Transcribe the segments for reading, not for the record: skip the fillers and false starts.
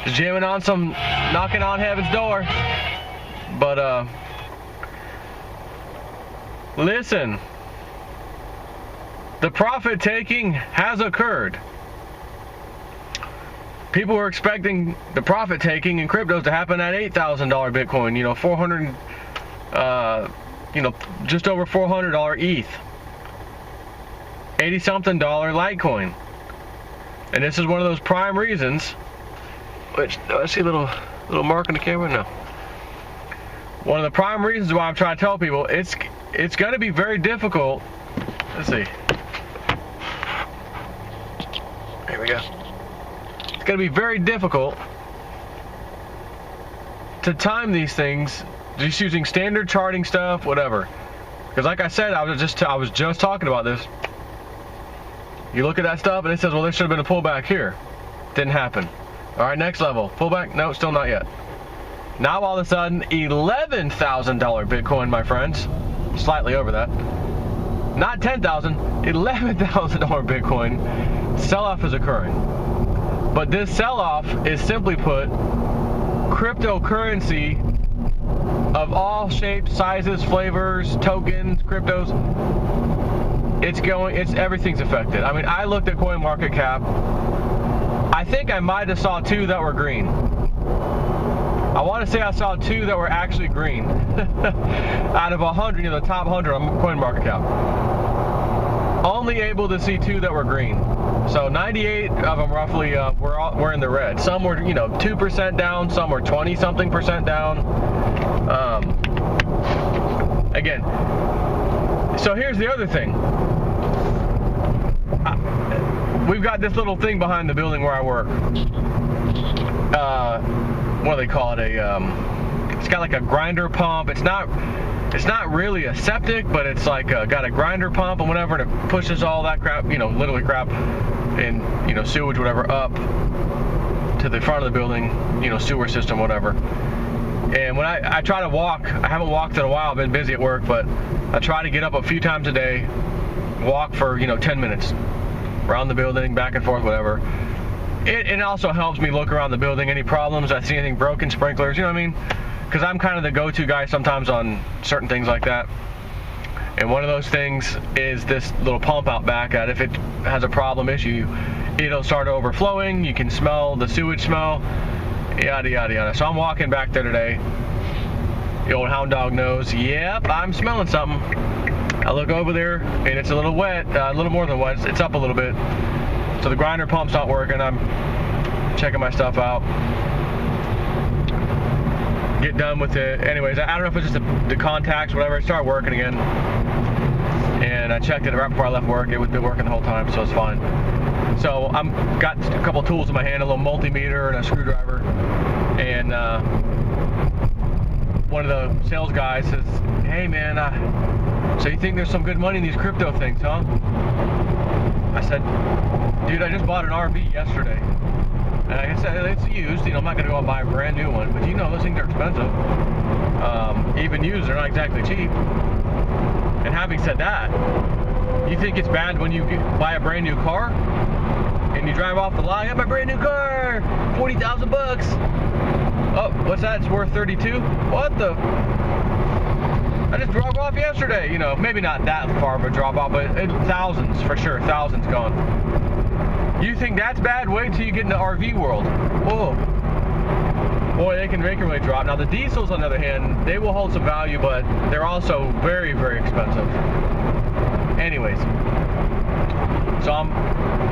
jamming on some, knocking on heaven's door. But listen, the profit taking has occurred. People were expecting the profit taking in cryptos to happen at $8,000 Bitcoin, you know, 400, you know, just over $400 ETH, 80-something dollar Litecoin. And this is one of those prime reasons, which, I see a little mark on the camera? No. One of the prime reasons why I'm trying to tell people, it's going to be very difficult. Let's see. There we go. It's going to be very difficult to time these things just using standard charting stuff, whatever. Because like I said, I was just talking about this. You look at that stuff and it says, well, there should have been a pullback here. Didn't happen. All right, next level. Pullback? No, still not yet. Now all of a sudden, $11,000 Bitcoin, my friends. Slightly over that. Not $10,000, $11,000 Bitcoin. Sell-off is occurring. But this sell-off is simply put, cryptocurrency of all shapes, sizes, flavors, tokens, cryptos, everything's affected. I mean, I looked at CoinMarketCap. I think I might have saw 2 that were green. I want to say I saw 2 that were actually green. Out of 100, you know, the top 100 on CoinMarketCap. Only able to see 2 that were green. So 98 of them roughly were in the red. Some were, you know, 2% down. Some were 20-something% down. Again, so here's the other thing. We've got this little thing behind the building where I work. What do they call it? It's got like a grinder pump. It's not really a septic, but it's like got a grinder pump and whatever, and it pushes all that crap, you know, literally crap, and you know, sewage, whatever, up to the front of the building, you know, sewer system, whatever. And when I try to walk, I haven't walked in a while. I've been busy at work, but I try to get up a few times a day, walk for, you know, 10 minutes around the building, back and forth, whatever. It also helps me look around the building, any problems, I see anything broken, sprinklers, you know what I mean? Because I'm kind of the go-to guy sometimes on certain things like that. And one of those things is this little pump out back that if it has a problem issue, it'll start overflowing, you can smell the sewage smell, yada, yada, yada. So I'm walking back there today. The old hound dog knows, yep, I'm smelling something. I look over there, and it's a little wet, a little more than wet, it's up a little bit. So the grinder pump's not working. I'm checking my stuff out. Get done with it. Anyways, I don't know if it's just the contacts, whatever. It started working again. And I checked it right before I left work. It was been working the whole time, so it's fine. So I'm got a couple tools in my hand, a little multimeter and a screwdriver. And one of the sales guys says, hey man, so you think there's some good money in these crypto things, huh? I said, dude, I just bought an RV yesterday. And like I said, it's used. You know, I'm not going to go out and buy a brand new one. But you know, those things are expensive. Even used, they're not exactly cheap. And having said that, you think it's bad when you buy a brand new car and you drive off the lot? I got my brand new car, 40,000 bucks. Oh, what's that? It's worth 32. What the? I just drove off yesterday. You know, maybe not that far of a drop off, but thousands for sure. Thousands gone. You think that's bad? Wait till you get into RV world. Whoa. Boy, they can really drop. Now the diesels, on the other hand, they will hold some value, but they're also very, very expensive. Anyways, so I'm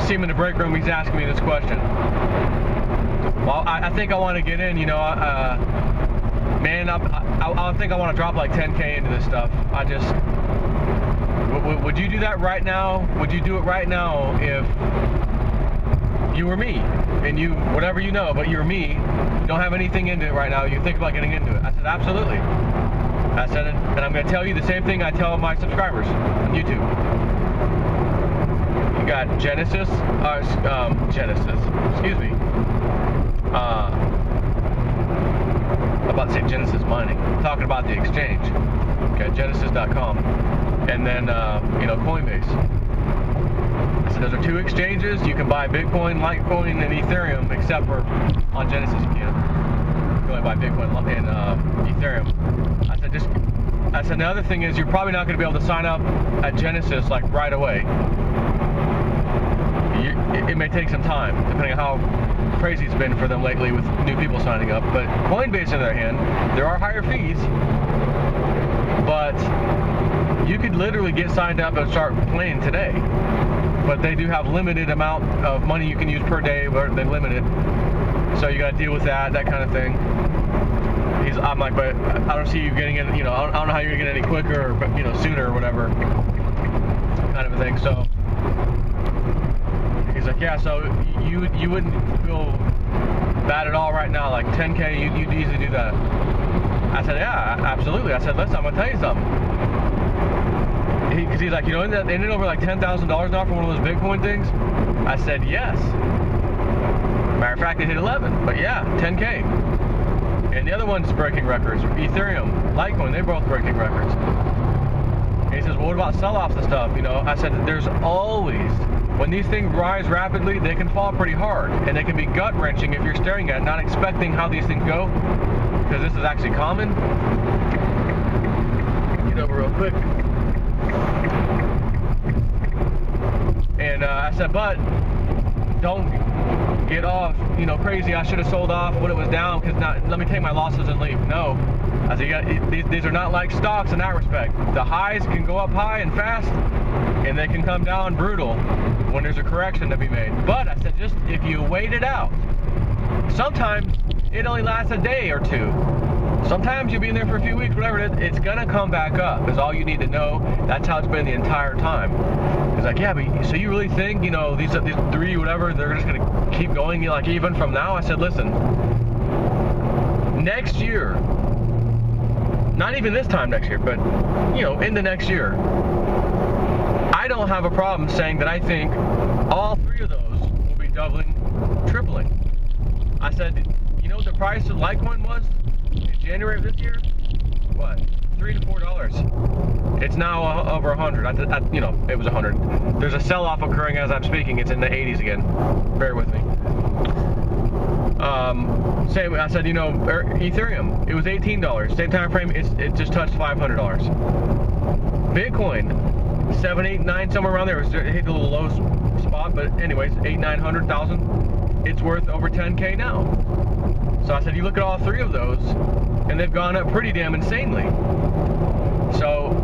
seeing him in the break room. He's asking me this question. Well, I think I want to get in. You know, man, I think I want to drop like 10K into this stuff. I just, would you do that right now? Would you do it right now if you were me, and you, whatever you know, but you're me, you don't have anything into it right now, you think about getting into it? I said, absolutely. I said it, and I'm going to tell you the same thing I tell my subscribers on YouTube. You got Genesis, excuse me. I'm about to say Genesis Mining. I'm talking about the exchange. Okay, Genesis.com. And then, you know, Coinbase. So those are two exchanges. You can buy Bitcoin, Litecoin, and Ethereum, except for on Genesis you can't. You can only buy Bitcoin and Ethereum. I said the other thing is you're probably not going to be able to sign up at Genesis like right away. It may take some time, depending on how crazy it's been for them lately with new people signing up. But Coinbase, on the other hand, there are higher fees, but you could literally get signed up and start playing today. But they do have limited amount of money you can use per day, but they limit it. So you got to deal with that kind of thing. I'm like, but I don't see you getting it, you know, I don't know how you're going to get any quicker or, you know, sooner or whatever kind of a thing. So he's like, yeah, so you wouldn't feel bad at all right now, like 10K, you'd easily do that. I said, yeah, absolutely. I said, listen, I'm going to tell you something. Because he's like, you know, isn't it over like $10,000 now for one of those Bitcoin things? I said, yes. Matter of fact, it hit 11, but yeah, 10K. And the other one's breaking records. Ethereum, Litecoin, they're both breaking records. And he says, well, what about sell-offs and stuff? You know, I said, there's always, when these things rise rapidly, they can fall pretty hard. And they can be gut-wrenching if you're staring at it, not expecting how these things go. Because this is actually common. Get over real quick. And I said, but don't get off, you know, crazy. I should have sold off when it was down because let me take my losses and leave. No, I said, these are not like stocks in that respect. The highs can go up high and fast, and they can come down brutal when there's a correction to be made. But I said, just if you wait it out, sometimes it only lasts a day or two. Sometimes you'll be in there for a few weeks, whatever it is, it's gonna come back up, is all you need to know. That's how it's been the entire time. He's like, yeah, but so you really think, you know, these three, whatever, they're just gonna keep going, like, even from now? I said, listen, next year, not even this time next year, but, you know, in the next year, I don't have a problem saying that I think all three of those will be doubling, tripling. I said, you know what the price of Litecoin was in January of this year? What? $3 to $4. It's now over 100. You know, it was 100. There's a sell-off occurring as I'm speaking. It's in the 80s again. Bear with me. Same. I said, you know, Ethereum. It was $18. Same time frame. It just touched $500. Bitcoin, 7, 8, 9, somewhere around there. It hit a little low spot, but anyways, 800, 900,000. It's worth over 10K now. So I said, you look at all three of those, and they've gone up pretty damn insanely. So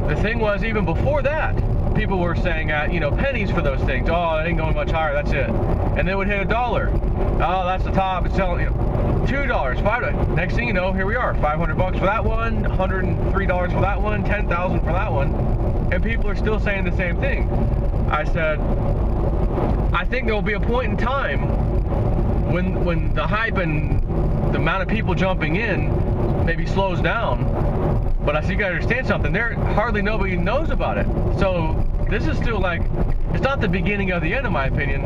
the thing was, even before that, people were saying, you know, pennies for those things. Oh, it ain't going much higher. That's it. And they would hit $1. Oh, that's the top. It's selling, you know, $2, $5. Next thing you know, here we are, $500 for that one, $103 for that one, $10,000 for that one, and people are still saying the same thing. I said, I think there will be a point in time when the hype and the amount of people jumping in maybe slows down. But I see you gotta understand something. There hardly nobody knows about it. So this is still like, it's not the beginning of the end, in my opinion.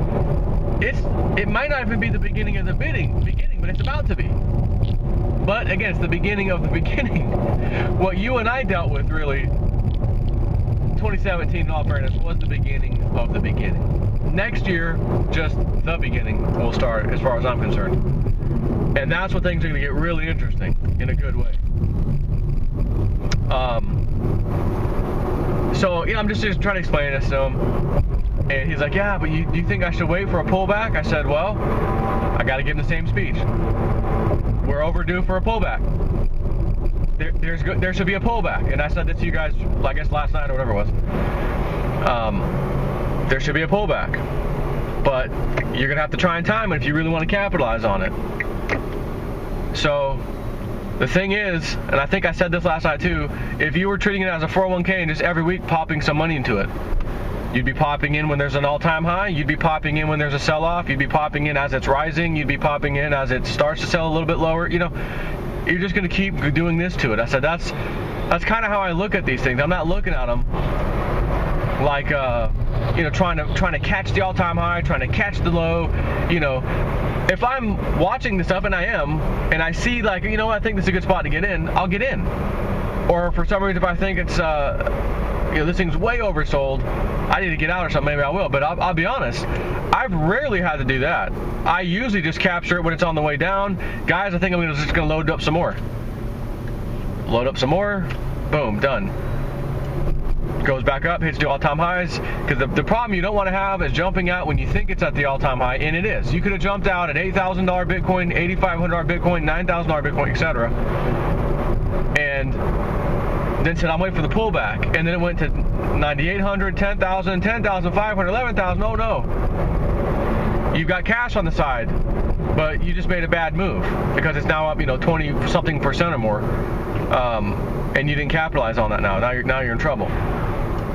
It might not even be the beginning of the beginning, but it's about to be. But again, it's the beginning of the beginning. What you and I dealt with, really, 2017, in all fairness, was the beginning of the beginning. Next year, just the beginning will start, as far as I'm concerned. And that's when things are going to get really interesting in a good way. So, yeah, I'm just trying to explain this to him. And he's like, yeah, but you think I should wait for a pullback? I said, well, I got to give him the same speech. We're overdue for a pullback. There should be a pullback. And I said that to you guys, I guess last night or whatever it was. There should be a pullback. But you're going to have to try and time it if you really want to capitalize on it. So the thing is, and I think I said this last night too, if you were treating it as a 401k and just every week popping some money into it, you'd be popping in when there's an all-time high, you'd be popping in when there's a sell-off, you'd be popping in as it's rising, you'd be popping in as it starts to sell a little bit lower, you know, you're just going to keep doing this to it. I said, that's kind of how I look at these things. I'm not looking at them like, you know, trying to catch the all-time high, trying to catch the low, you know. If I'm watching this stuff, and I am, and I see, like, you know, I think this is a good spot to get in, I'll get in. Or for some reason, if I think it's this thing's way oversold. I need to get out or something. Maybe I will. But I'll be honest, I've rarely had to do that. I usually just capture it when it's on the way down. Guys, I think I'm just going to load up some more. Load up some more. Boom, done. Goes back up, hits the all-time highs. Because the problem you don't want to have is jumping out when you think it's at the all-time high, and it is. You could have jumped out at $8,000 Bitcoin, $8,500 Bitcoin, $9,000 Bitcoin, etc. And then said, I'm waiting for the pullback. And then it went to 9,800, 10,000, 10,500, 11,000. Oh no. You've got cash on the side, but you just made a bad move because it's now up, 20-something% or more. And you didn't capitalize on that now. Now you're in trouble.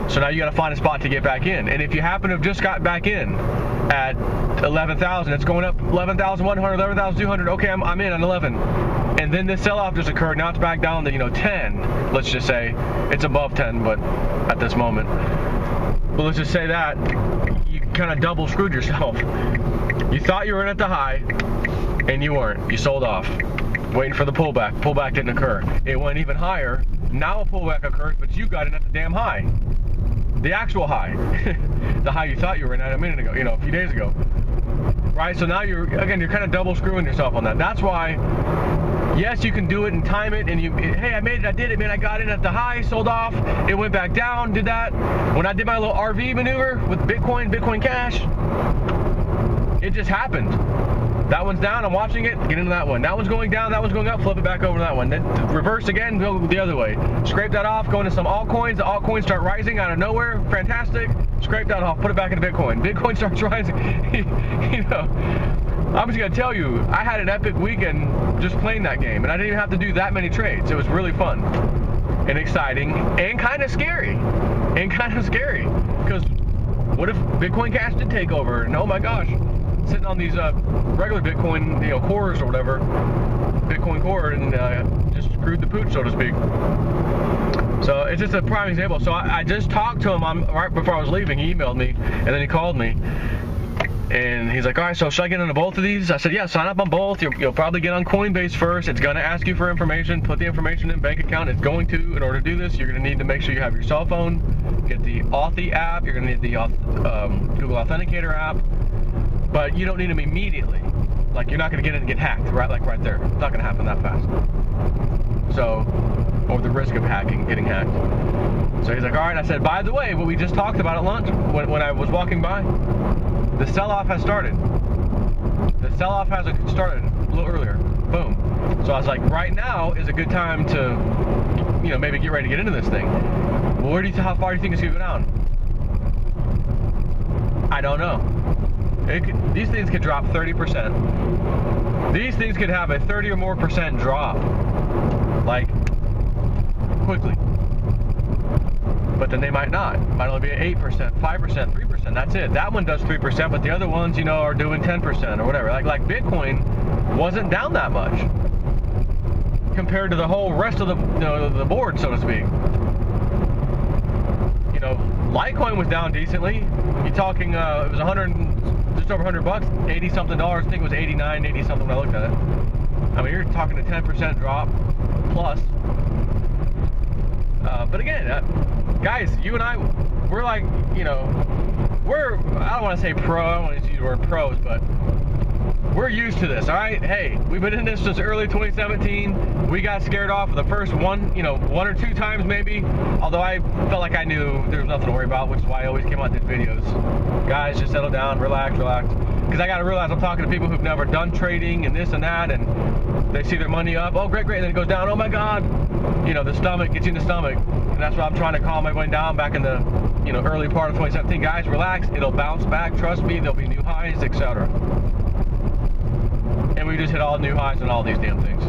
So now you got to find a spot to get back in. And if you happen to have just got back in at 11,000, it's going up 11,100, 11,200. Okay, I'm in on 11. And then this sell-off just occurred. Now it's back down to 10. Let's just say it's above 10, but at this moment. But let's just say that you kind of double screwed yourself. You thought you were in at the high, and you weren't. You sold off, waiting for the pullback. Pullback didn't occur. It went even higher. Now a pullback occurs, but you got in at the damn high. The actual high. The high you thought you were in at a minute ago, a few days ago. Right? So now you're kind of double screwing yourself on that. That's why, yes, you can do it and time it, and hey, I made it, I did it, man, I got in at the high, sold off, it went back down, did that. When I did my little RV maneuver with Bitcoin Cash, it just happened. That one's down, I'm watching it, get into that one. That one's going down, that one's going up, flip it back over to that one. Then reverse again, go the other way. Scrape that off, go into some altcoins. The altcoins start rising out of nowhere, fantastic. Scrape that off, put it back into Bitcoin. Bitcoin starts rising. I'm just going to tell you, I had an epic weekend just playing that game, and I didn't even have to do that many trades. It was really fun and exciting and kind of scary. Because what if Bitcoin Cash did take over? And oh my gosh, sitting on these regular Bitcoin, cores or whatever, Bitcoin core, and just screwed the pooch, so to speak. So it's just a prime example. So I just talked to him right before I was leaving. He emailed me, and then he called me, and he's like, all right, so should I get into both of these? I said, yeah, sign up on both. You'll probably get on Coinbase first. It's going to ask you for information. Put the information in bank account. It's going to, in order to do this, you're going to need to make sure you have your cell phone, get the Authy app. You're going to need the Google Authenticator app. But you don't need them immediately. Like, you're not going to get in and get hacked, right? Like right there. It's not going to happen that fast. So, or the risk of getting hacked. So he's like, all right. I said, by the way, what we just talked about at lunch, when I was walking by, the sell-off has started. The sell-off has started a little earlier. Boom. So I was like, right now is a good time to, maybe get ready to get into this thing. Well, how far do you think it's going to go down? I don't know. These things could drop 30%. These things could have a 30 or more % drop, like, quickly. But then they might not. It might only be 8%, 5%, 3%. That's it. That one does 3%, but the other ones, are doing 10% or whatever. Like Bitcoin wasn't down that much compared to the whole rest of the board, so to speak. Litecoin was down decently. You're talking, it was just over $100, 80 something dollars. I think it was 89, 80 something when I looked at it. I mean, you're talking a 10% drop plus. But again, guys, you and I, we're like, I don't want to say pro, I don't want to use the word pros, but we're used to this, all right? Hey, we've been in this since early 2017. We got scared off the first one or two times maybe, although I felt like I knew there was nothing to worry about, which is why I always came out and did videos. Guys, just settle down, relax. Because I got to realize I'm talking to people who've never done trading and this and that, and they see their money up, oh, great, and then it goes down, oh my God. The stomach gets you in the stomach. And that's what I'm trying to calm everyone down back in the, early part of 2017. Guys, relax, it'll bounce back, trust me, there'll be new highs, etc. And we just hit all new highs on all these damn things.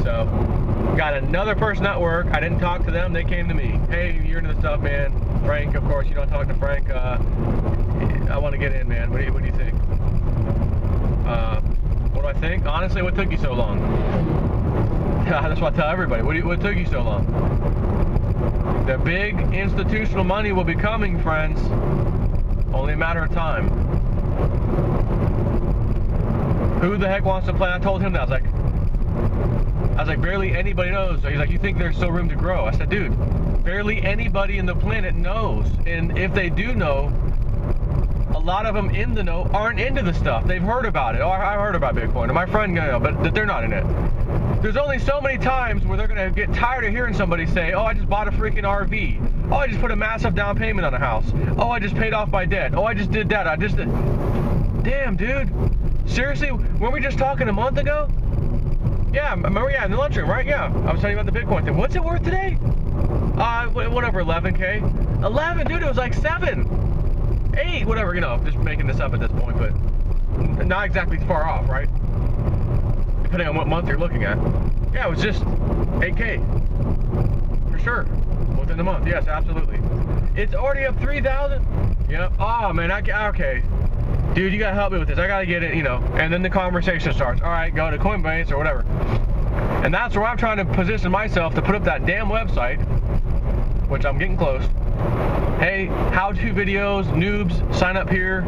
So, got another person at work. I didn't talk to them. They came to me. Hey, you're into the stuff, man. Frank, of course, you don't talk to Frank. I want to get in, man. What do you think? What do I think? Honestly, what took you so long? That's what I tell everybody. What took you so long? The big institutional money will be coming, friends. Only a matter of time. Who the heck wants to play? I told him that. I was like, I was like, barely anybody knows. So he's like, you think there's still room to grow? I said, dude, barely anybody in the planet knows. And if they do know, a lot of them in the know aren't into the stuff. They've heard about it. Oh, I heard about Bitcoin. And my friend, but they're not in it. There's only so many times where they're going to get tired of hearing somebody say, oh, I just bought a freaking RV. Oh, I just put a massive down payment on a house. Oh, I just paid off my debt. Oh, I just did that. I just did. Damn, dude. Seriously? Weren't we just talking a month ago? Yeah, remember, yeah, in the lunchroom, right? Yeah. I was telling you about the Bitcoin thing. What's it worth today? Whatever, 11K. 11, dude, it was like 7. 8, whatever, just making this up at this point, but not exactly far off, right? Depending on what month you're looking at. Yeah, it was just 8K. For sure. Within the month, yes, absolutely. It's already up 3,000? Yep. Oh, man, okay. Dude, you gotta help me with this. I gotta get it, and then the conversation starts. All right, go to Coinbase or whatever. And that's where I'm trying to position myself to put up that damn website, which I'm getting close. Hey, how-to videos, noobs, sign up here.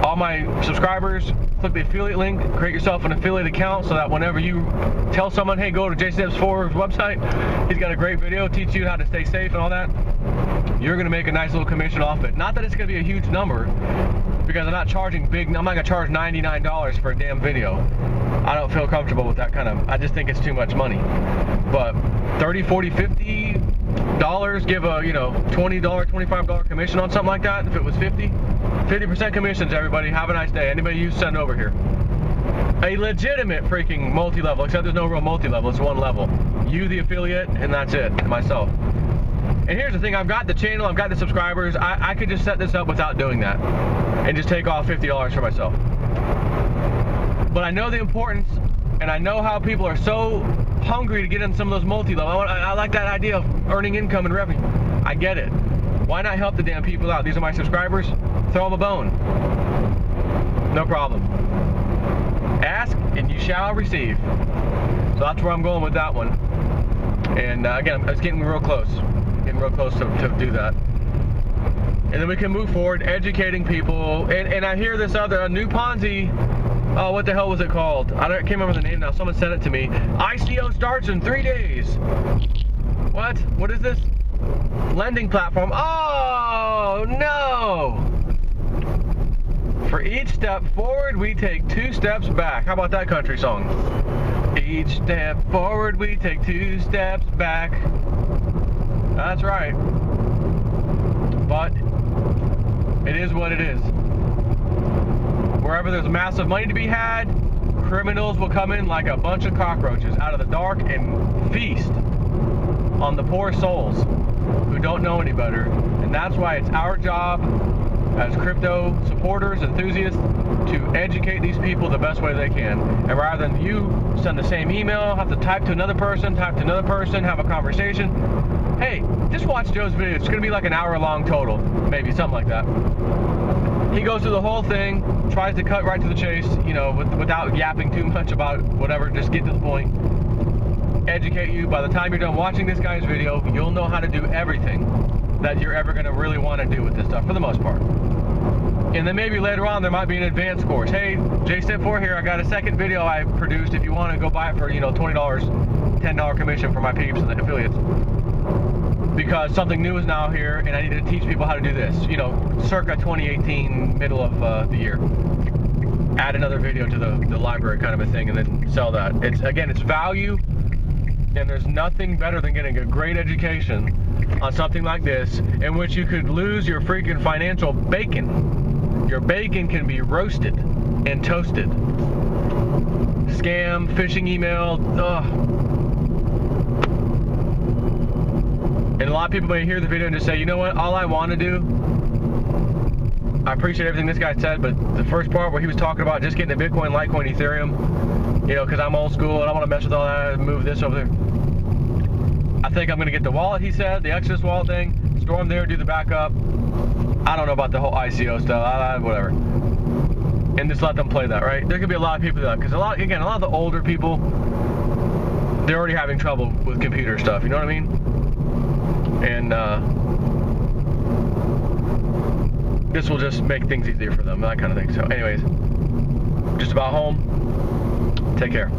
All my subscribers, click the affiliate link, create yourself an affiliate account so that whenever you tell someone, hey, go to JSteps4's website, he's got a great video, teach you how to stay safe and all that, you're gonna make a nice little commission off it. Not that it's gonna be a huge number, because I'm not charging I'm not gonna charge $99 for a damn video. I don't feel comfortable with that I just think it's too much money. But $30, $40, $50, give a, $20, $25 commission on something like that. If it was 50% commissions, everybody. Have a nice day. Anybody you send over here. A legitimate freaking multi-level, except there's no real multi-level, it's one level. You, the affiliate, and that's it, and myself. And here's the thing, I've got the channel, I've got the subscribers, I could just set this up without doing that and just take off $50 for myself. But I know the importance, and I know how people are so hungry to get in some of those multi-level. I like that idea of earning income and revenue. I get it. Why not help the damn people out? These are my subscribers. Throw them a bone. No problem. Ask and you shall receive. So that's where I'm going with that one. And again, it's getting real close. Getting real close to do that. And then we can move forward, educating people. And I hear this other, a new Ponzi. Oh, what the hell was it called? I can't remember the name now. Someone sent it to me. ICO starts in 3 days. What? What is this? Lending platform. Oh, no. For each step forward, we take 2 steps back. How about that country song? Each step forward, we take 2 steps back. That's right. But it is what it is. Wherever there's massive money to be had, criminals will come in like a bunch of cockroaches out of the dark and feast on the poor souls who don't know any better. And that's why it's our job as crypto supporters, enthusiasts, to educate these people the best way they can. And rather than you send the same email, have to type to another person, have a conversation, hey, just watch Joe's video. It's going to be like an hour long total, maybe, something like that. He goes through the whole thing, tries to cut right to the chase, without yapping too much about whatever, just get to the point. Educate you. By the time you're done watching this guy's video, you'll know how to do everything that you're ever going to really want to do with this stuff, for the most part. And then maybe later on there might be an advanced course. Hey, JStep4 here, I got a second video I produced. If you want to go buy it for, $20, $10 commission for my peeps and the affiliates. Because something new is now here, and I need to teach people how to do this, circa 2018, middle of the year. Add another video to the library kind of a thing, and then sell that. It's value, and there's nothing better than getting a great education on something like this, in which you could lose your freaking financial bacon. Your bacon can be roasted and toasted. Scam, phishing email, ugh. And a lot of people may hear the video and just say, you know what, all I want to do, I appreciate everything this guy said, but the first part where he was talking about just getting the Bitcoin, Litecoin, Ethereum, because I'm old school and I want to mess with all that and move this over there. I think I'm going to get the wallet, he said, the Exodus wallet thing, store them there, do the backup. I don't know about the whole ICO stuff, whatever. And just let them play that, right? There could be a lot of people that, because a lot of the older people, they're already having trouble with computer stuff, you know what I mean? And this will just make things easier for them, that kind of thing. So anyways, just about home. Take care.